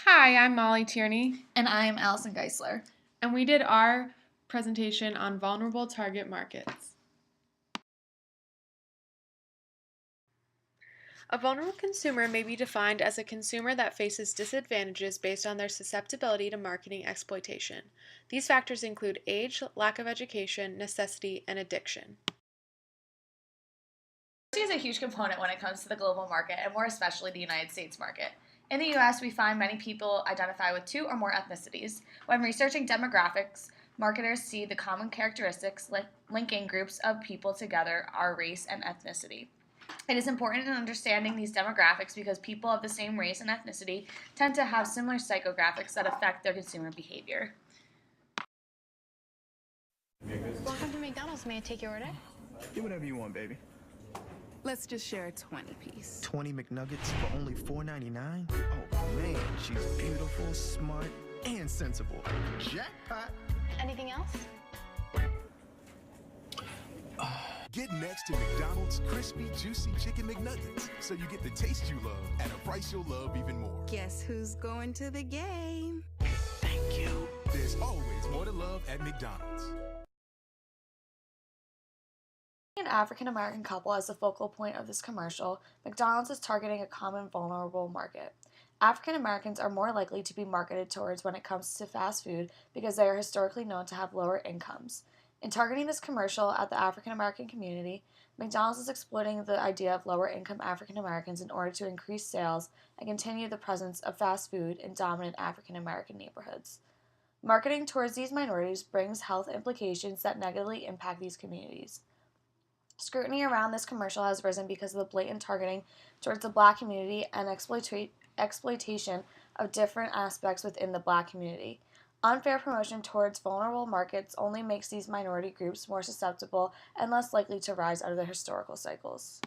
Hi, I'm Molly Tierney, And I'm Allison Geisler. and we did our presentation on vulnerable target markets. A vulnerable consumer may be defined as a consumer that faces disadvantages based on their susceptibility to marketing exploitation. These factors include age, lack of education, necessity, and addiction. Diversity is a huge component when it comes to the global market, and more especially the United States market. In the US, we find many people identify with two or more ethnicities. When researching demographics, marketers see the common characteristics linking groups of people together are race and ethnicity. It is important in understanding these demographics because people of the same race and ethnicity tend to have similar psychographics that affect their consumer behavior. Welcome to McDonald's. May I take your order? Get whatever you want, baby. Let's just share a 20-piece. 20 McNuggets for only $4.99? Oh, man, she's beautiful, smart, and sensible. Jackpot! Anything else? Get next to McDonald's crispy, juicy chicken McNuggets, so you get the taste you love at a price you'll love even more. Guess who's going to the game? Thank you. There's always more to love at McDonald's. An African American couple as the focal point of this commercial, McDonald's is targeting a common vulnerable market. African Americans are more likely to be marketed towards when it comes to fast food because they are historically known to have lower incomes. In targeting this commercial at the African American community, McDonald's is exploiting the idea of lower income African Americans in order to increase sales and continue the presence of fast food in dominant African American neighborhoods. Marketing towards these minorities brings health implications that negatively impact these communities. Scrutiny around this commercial has risen because of the blatant targeting towards the Black community and exploitation of different aspects within the Black community. Unfair promotion towards vulnerable markets only makes these minority groups more susceptible and less likely to rise out of their historical cycles.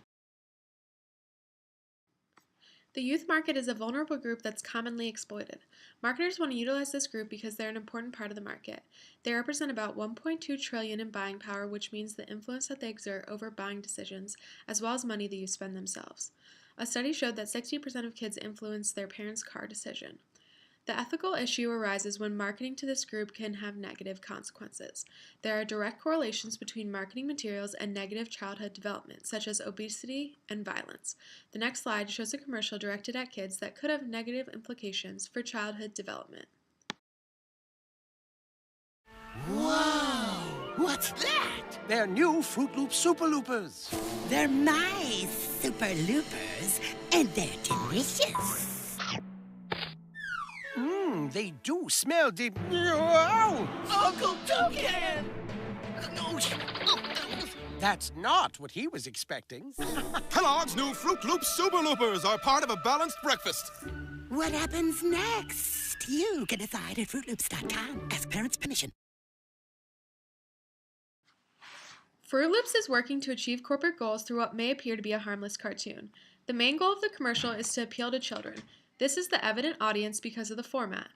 The youth market is a vulnerable group that's commonly exploited. Marketers want to utilize this group because they're an important part of the market. They represent about $1.2 trillion in buying power, which means the influence that they exert over buying decisions, as well as money the youth spend themselves. A study showed that 60% of kids influence their parents' car decision. The ethical issue arises when marketing to this group can have negative consequences. There are direct correlations between marketing materials and negative childhood development, such as obesity and violence. The next slide shows a commercial directed at kids that could have negative implications for childhood development. Whoa! What's that? They're new Fruit Loop Super Loopers. They're my Super Loopers, and they're delicious. They do smell deep. Oh! Uncle Toucan! That's not what he was expecting. Kellogg's new Fruit Loop Super Loopers are part of a balanced breakfast. What happens next? You can decide at FruitLoops.com. Ask parents' permission. Fruit Loops is working to achieve corporate goals through what may appear to be a harmless cartoon. The main goal of the commercial is to appeal to children. This is the evident audience because of the format.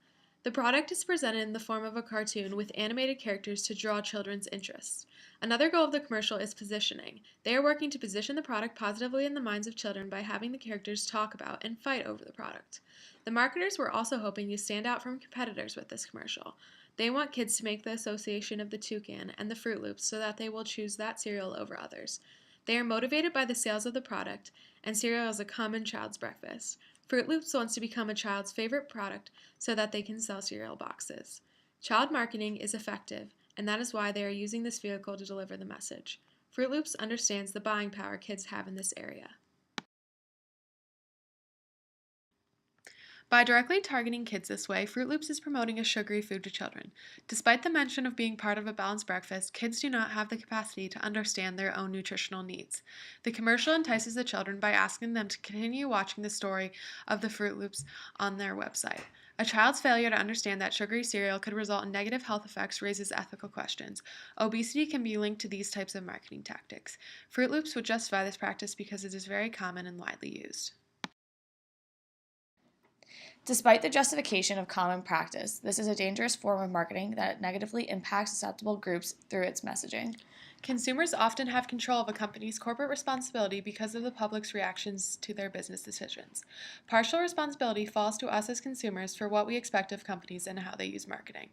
The product is presented in the form of a cartoon with animated characters to draw children's interests. Another goal of the commercial is positioning. They are working to position the product positively in the minds of children by having the characters talk about and fight over the product. The marketers were also hoping to stand out from competitors with this commercial. They want kids to make the association of the toucan and the Fruit Loops so that they will choose that cereal over others. They are motivated by the sales of the product, and cereal is a common child's breakfast. Fruit Loops wants to become a child's favorite product so that they can sell cereal boxes. Child marketing is effective, and that is why they are using this vehicle to deliver the message. Fruit Loops understands the buying power kids have in this area. By directly targeting kids this way, Fruit Loops is promoting a sugary food to children. Despite the mention of being part of a balanced breakfast, kids do not have the capacity to understand their own nutritional needs. The commercial entices the children by asking them to continue watching the story of the Fruit Loops on their website. A child's failure to understand that sugary cereal could result in negative health effects raises ethical questions. Obesity can be linked to these types of marketing tactics. Fruit Loops would justify this practice because it is very common and widely used. Despite the justification of common practice, this is a dangerous form of marketing that negatively impacts susceptible groups through its messaging. Consumers often have control of a company's corporate responsibility because of the public's reactions to their business decisions. Partial responsibility falls to us as consumers for what we expect of companies and how they use marketing.